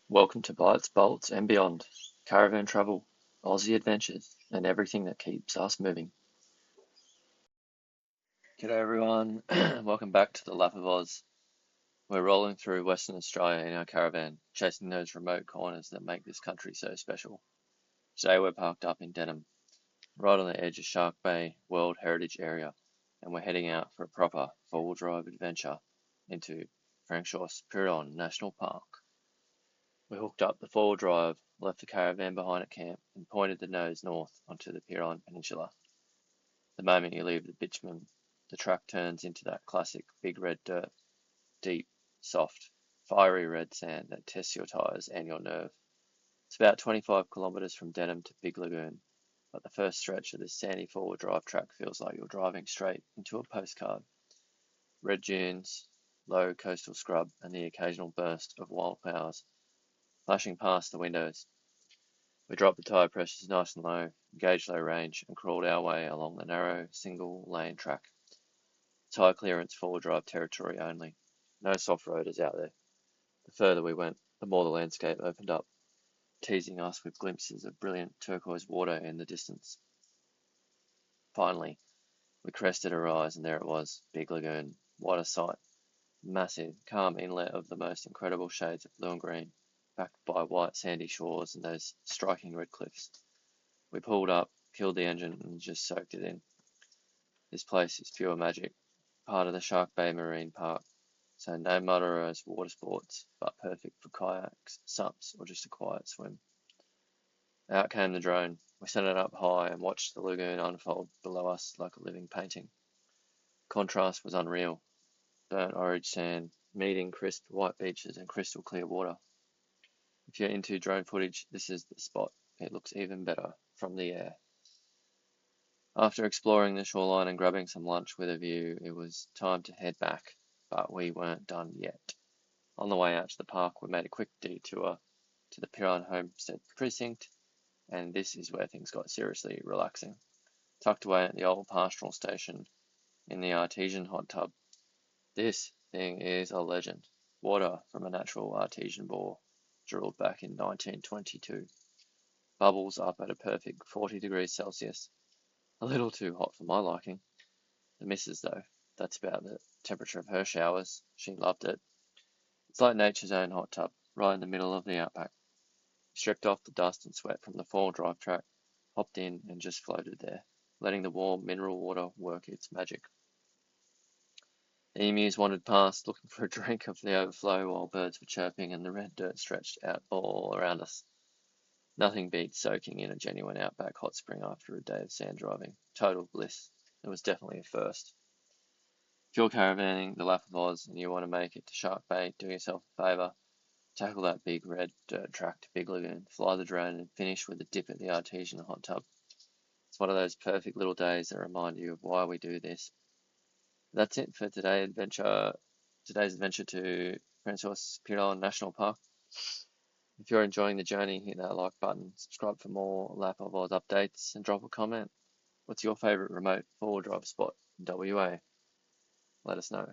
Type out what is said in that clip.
Welcome to Bytes, Bolts, and beyond. Caravan travel, Aussie adventures, and everything that keeps us moving. G'day everyone, welcome back to the Lap of Oz. We're rolling through Western Australia in our caravan, chasing those remote corners that make this country so special. Today we're parked up in Denham, right on the edge of Shark Bay World Heritage Area, and we're heading out for a proper four-wheel drive adventure into François Peron National Park. We hooked up the four-wheel drive, left the caravan behind at camp, and pointed the nose north onto the Peron Peninsula. The moment you leave the bitumen, the track turns into that classic big red dirt, deep, soft, fiery red sand that tests your tyres and your nerve. It's about 25 kilometres from Denham to Big Lagoon, but the first stretch of this sandy four-wheel drive track feels like you're driving straight into a postcard. Red dunes, low coastal scrub, and the occasional burst of wildflowers flashing past the windows. We dropped the tyre pressures nice and low, gauged low range, and crawled our way along the narrow, single-lane track. Tyre clearance four-wheel drive territory only. No soft-roaders out there. The further we went, the more the landscape opened up, teasing us with glimpses of brilliant turquoise water in the distance. Finally, we crested a rise, and there it was, Big Lagoon. What a sight. Massive, calm inlet of the most incredible shades of blue and green, backed by white sandy shores and those striking red cliffs. We pulled up, killed the engine, and just soaked it in. This place is pure magic, part of the Shark Bay Marine Park, so no motorised water sports, but perfect for kayaks, SUPs, or just a quiet swim. Out came the drone. We sent it up high and watched the lagoon unfold below us like a living painting. Contrast was unreal. Burnt orange sand, meeting crisp white beaches and crystal clear water. If you're into drone footage, this is the spot. It looks even better from the air. After exploring the shoreline and grabbing some lunch with a view, it was time to head back, but we weren't done yet. On the way out to the park, we made a quick detour to the Peron Homestead precinct, and this is where things got seriously relaxing. Tucked away at the old pastoral station in the Artesian hot tub. This thing is a legend. Water from a natural artesian bore, drilled back in 1922. Bubbles up at a perfect 40 degrees Celsius. A little too hot for my liking. The missus, though, that's about the temperature of her showers. She loved it. It's like nature's own hot tub, right in the middle of the outback. Stripped off the dust and sweat from the four-wheel drive track, hopped in and just floated there, letting the warm mineral water work its magic. The emus wandered past, looking for a drink of the overflow while birds were chirping and the red dirt stretched out all around us. Nothing beats soaking in a genuine outback hot spring after a day of sand driving. Total bliss. It was definitely a first. If you're caravanning the Lap of Oz and you want to make it to Shark Bay, do yourself a favour. Tackle that big red dirt track to Big Lagoon, fly the drone and finish with a dip at the Artesian hot tub. It's one of those perfect little days that remind you of why we do this. That's it for today's adventure to Francois Peron National Park. If you're enjoying the journey, hit that like button, subscribe for more Lap of Oz updates, and drop a comment. What's your favourite remote four-wheel drive spot in WA? Let us know.